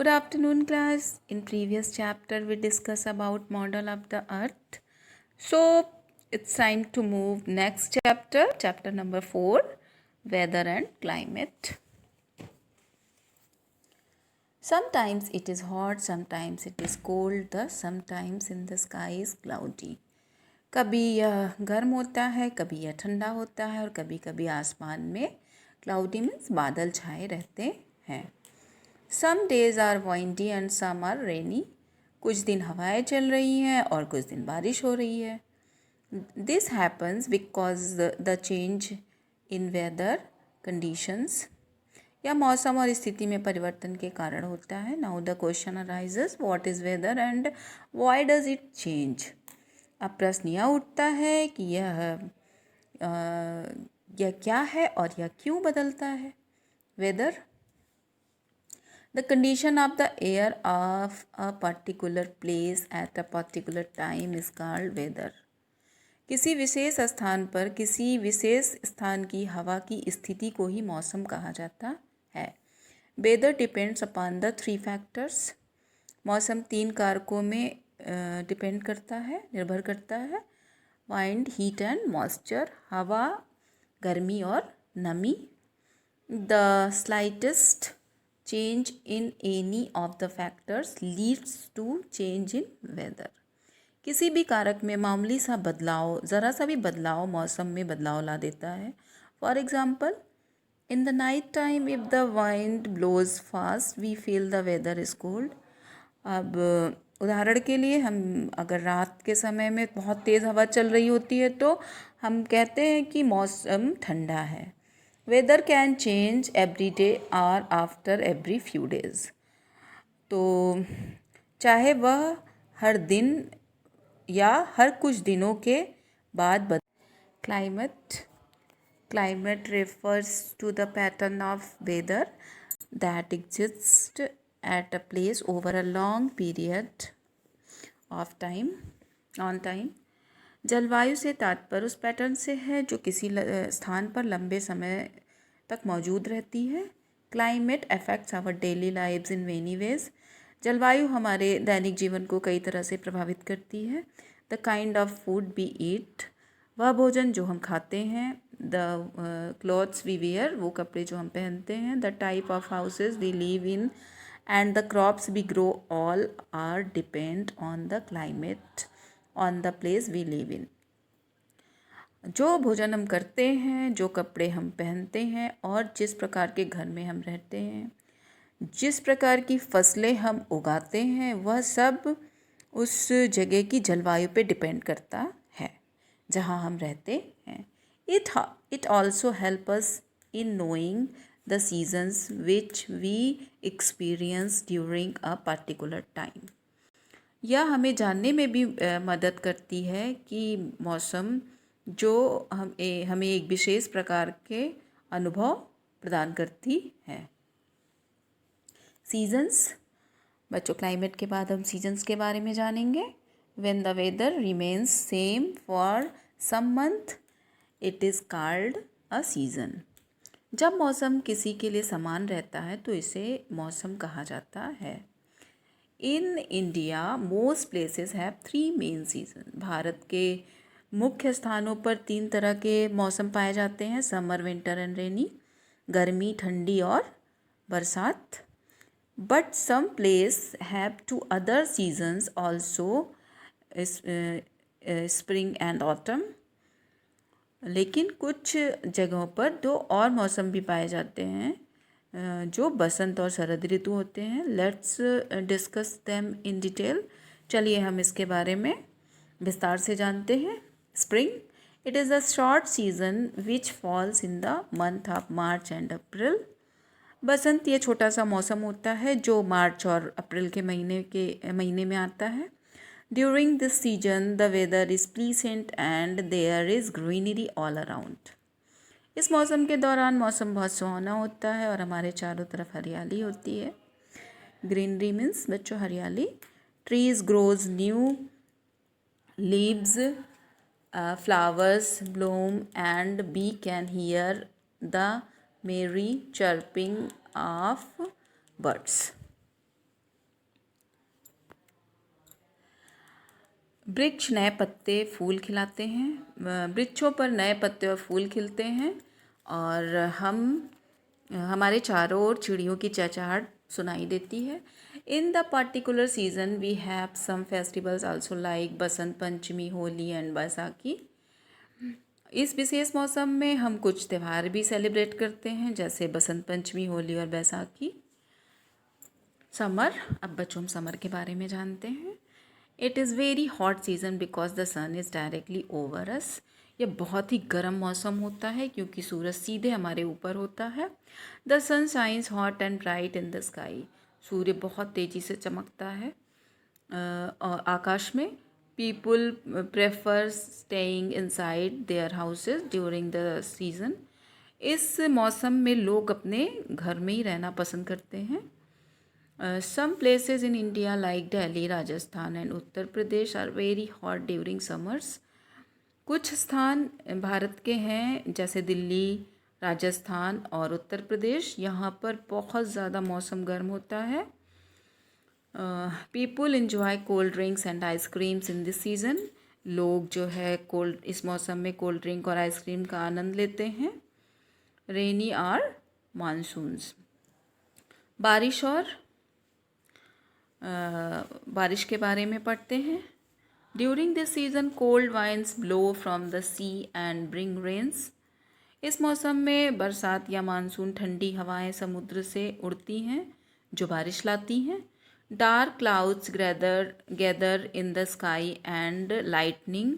Good afternoon, class. In previous chapter, we discussed about model of the Earth. So it's time to move next chapter, chapter number 4, weather and climate. Sometimes it is hot, sometimes it is cold, thus sometimes in the sky is cloudy. कभी यह गर्म होता है, कभी यह ठंडा होता है और कभी कभी आसमान में क्लाउडी मीन्स बादल छाए रहते हैं. Some days are windy and some are rainy. कुछ दिन हवाएं चल रही हैं और कुछ दिन बारिश हो रही है. This happens because the change in weather conditions या मौसम और स्थिति में परिवर्तन के कारण होता है. Now the question arises, what is weather and why does it change? अब प्रश्न यह उठता है कि यह क्या है और यह क्यों बदलता है. Weather The condition of the air of a particular place at a particular time is called weather. किसी विशेष स्थान पर किसी विशेष स्थान की हवा की स्थिति को ही मौसम कहा जाता है. Weather depends upon the three factors. मौसम 3 कारकों में डिपेंड करता है, निर्भर करता है. Wind, heat and moisture. हवा, गर्मी और नमी. The slightest change in any of the factors leads to change in weather. किसी भी कारक में मामूली सा बदलाव, ज़रा सा भी बदलाव मौसम में बदलाव ला देता है. For example, in the night time if the wind blows fast we feel the weather is cold. अब उदाहरण के लिए हम अगर रात के समय में बहुत तेज़ हवा चल रही होती है तो हम कहते हैं कि मौसम ठंडा है. Weather can change every day और आफ्टर एवरी फ्यू डेज़. तो चाहे वह हर दिन या हर कुछ दिनों के बाद climate refers to the pattern of weather that exists at a place over a long period of time on time. जलवायु से तात्पर्य उस पैटर्न से है जो किसी स्थान पर लंबे समय तक मौजूद रहती है. Climate affects our daily lives in many ways. जलवायु हमारे दैनिक जीवन को कई तरह से प्रभावित करती है. The kind of food we eat, वह भोजन जो हम खाते हैं. द क्लॉथ्स वी वेयर, वो कपड़े जो हम पहनते हैं. The type of houses we live in and the crops we grow, all are depend on the climate on the place we live in. जो भोजन हम करते हैं, जो कपड़े हम पहनते हैं और जिस प्रकार के घर में हम रहते हैं, जिस प्रकार की फसलें हम उगाते हैं, वह सब उस जगह की जलवायु पे डिपेंड करता है जहाँ हम रहते हैं. It also help us in knowing the seasons which we experience during a particular time. यह हमें जानने में भी मदद करती है कि मौसम जो हमें एक विशेष प्रकार के अनुभव प्रदान करती है. सीजन्स, बच्चों क्लाइमेट के बाद हम सीजन्स के बारे में जानेंगे. When the weather remains same for some month it is called a season. जब मौसम किसी के लिए समान रहता है तो इसे मौसम कहा जाता है. In India most places have 3 main season. Bharat के मुख्य स्थानों पर 3 तरह के मौसम पाए जाते हैं. Summer, winter and rainy. गर्मी, ठंडी और बरसात. But some place have 2 other seasons also, spring and autumn. लेकिन कुछ जगहों पर 2 और मौसम भी पाए जाते हैं जो बसंत और शरद ऋतु होते हैं. Let's discuss them in detail. चलिए हम इसके बारे में विस्तार से जानते हैं. Spring, it is a short season which falls in the month of March and April. बसंत ये छोटा सा मौसम होता है जो मार्च और अप्रैल के महीने में आता है. During this season the weather is pleasant and there is greenery all around. इस मौसम के दौरान मौसम बहुत सुहाना होता है और हमारे चारों तरफ हरियाली होती है. ग्रीनरी मीन्स बच्चों हरियाली. Trees grows new leaves, flowers bloom and we can hear the merry chirping of birds. वृक्ष नए पत्ते फूल खिलाते हैं, वृक्षों पर नए पत्ते और फूल खिलते हैं और हमारे चारों ओर चिड़ियों की चहचहाट सुनाई देती है। In the particular season we have some festivals also like Basant Panchami, Holi and Baisakhi. इस विशेष मौसम में हम कुछ त्यौहार भी सेलिब्रेट करते हैं, जैसे बसंत पंचमी, होली और बैसाखी। समर, अब बच्चों हम समर के बारे में जानते हैं। It is very hot season because the sun is directly over us. यह बहुत ही गर्म मौसम होता है क्योंकि सूरज सीधे हमारे ऊपर होता है। The sun shines hot and bright in the sky. सूर्य बहुत तेज़ी से चमकता है आकाश में। People prefer staying inside their houses during the season. इस मौसम में लोग अपने घर में ही रहना पसंद करते हैं। Some places in India like Delhi, Rajasthan and Uttar Pradesh are very hot during summers. कुछ स्थान भारत के हैं जैसे दिल्ली, राजस्थान और उत्तर प्रदेश, यहाँ पर बहुत ज़्यादा मौसम गर्म होता है। People enjoy cold drinks and ice creams in this season. लोग जो है इस मौसम में कोल्ड ड्रिंक और आइसक्रीम का आनंद लेते हैं। Rainy or monsoons. बारिश और बारिश के बारे में पढ़ते हैं। During this season cold winds blow from the sea and bring rains. इस मौसम में बरसात या मानसून ठंडी हवाएं समुद्र से उड़ती हैं जो बारिश लाती हैं। Dark clouds gather in the sky and lightning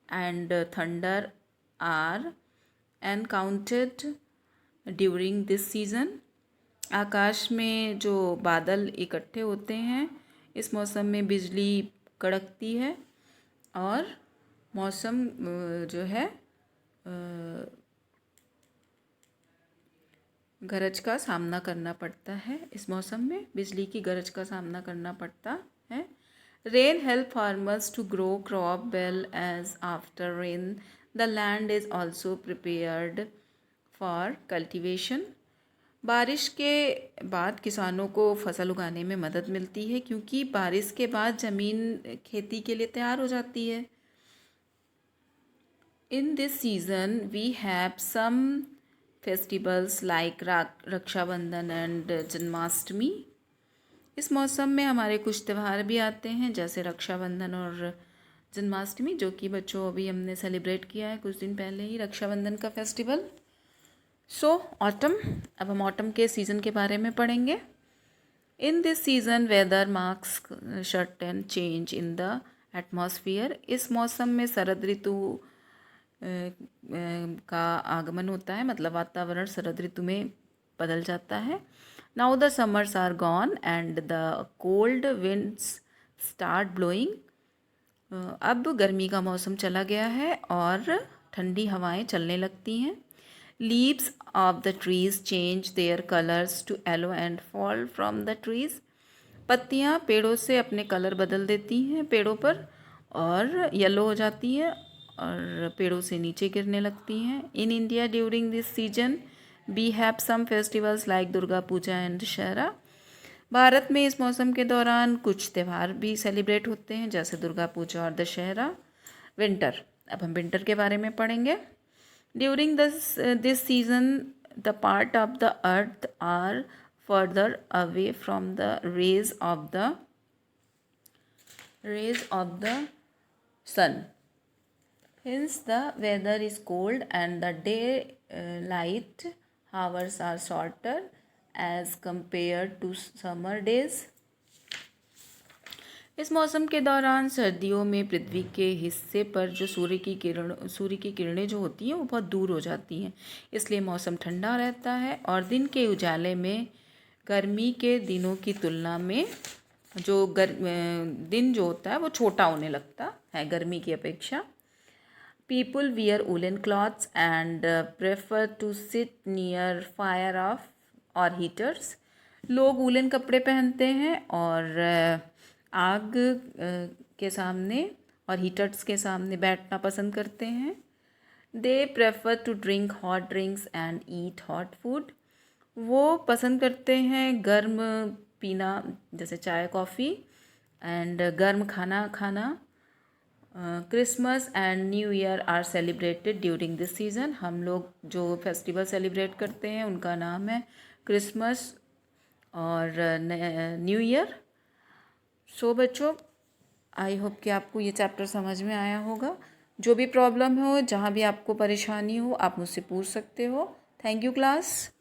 and thunder are encountered during this season. आकाश में जो बादल इकट्ठे होते हैं इस मौसम में बिजली कड़कती है और मौसम जो है गरज का सामना करना पड़ता है। इस मौसम में बिजली की गरज का सामना करना पड़ता है। Rain help farmers to grow crop well as after rain the land is also prepared for cultivation. बारिश के बाद किसानों को फसल उगाने में मदद मिलती है क्योंकि बारिश के बाद ज़मीन खेती के लिए तैयार हो जाती है। In this season we have some festivals like Rakshabandhan and Janmashtami. इस मौसम में हमारे कुछ त्यौहार भी आते हैं जैसे रक्षाबंधन और जन्माष्टमी, जो कि बच्चों अभी हमने सेलिब्रेट किया है कुछ दिन पहले ही रक्षाबंधन का फेस्टिवल। ऑटम, अब हम ऑटम के सीज़न के बारे में पढ़ेंगे। In this season weather marks certain change in the atmosphere. इस मौसम में शरद ऋतु का आगमन होता है, मतलब वातावरण शरद ऋतु में बदल जाता है। Now the summers are gone and the cold winds start blowing. अब गर्मी का मौसम चला गया है और ठंडी हवाएं चलने लगती हैं। Leaves of the trees change their colors to yellow and fall from the trees. पत्तियाँ पेड़ों से अपने कलर बदल देती हैं पेड़ों पर और येलो हो जाती है और पेड़ों से नीचे गिरने लगती हैं। In India during this season we have some festivals like Durga Puja and Dussehra. Bharat में इस मौसम के दौरान कुछ त्यौहार भी सेलिब्रेट होते हैं जैसे दुर्गा पूजा और दशहरा। विंटर, अब हम विंटर के बारे में पढ़ेंगे। During this season, the part of the earth are further away from the rays of the sun. Hence, the weather is cold and the daylight hours are shorter as compared to summer days. इस मौसम के दौरान सर्दियों में पृथ्वी के हिस्से पर जो सूर्य की किरणें जो होती हैं वो बहुत दूर हो जाती हैं, इसलिए मौसम ठंडा रहता है और दिन के उजाले में गर्मी के दिनों की तुलना में दिन जो होता है वो छोटा होने लगता है गर्मी की अपेक्षा। People wear woollen clothes and prefer to sit near fire of or heaters. लोग वूलन कपड़े पहनते हैं और आग के सामने और हीटर्स के सामने बैठना पसंद करते हैं। They prefer to drink hot drinks and eat hot food. वो पसंद करते हैं गर्म पीना जैसे चाय कॉफ़ी एंड गर्म खाना खाना Christmas and New Year are celebrated during this season. हम लोग जो फेस्टिवल सेलिब्रेट करते हैं उनका नाम है क्रिसमस और न्यू ईयर। सो बच्चों, आई होप कि आपको ये चैप्टर समझ में आया होगा। जो भी प्रॉब्लम हो, जहाँ भी आपको परेशानी हो, आप मुझसे पूछ सकते हो। Thank you class.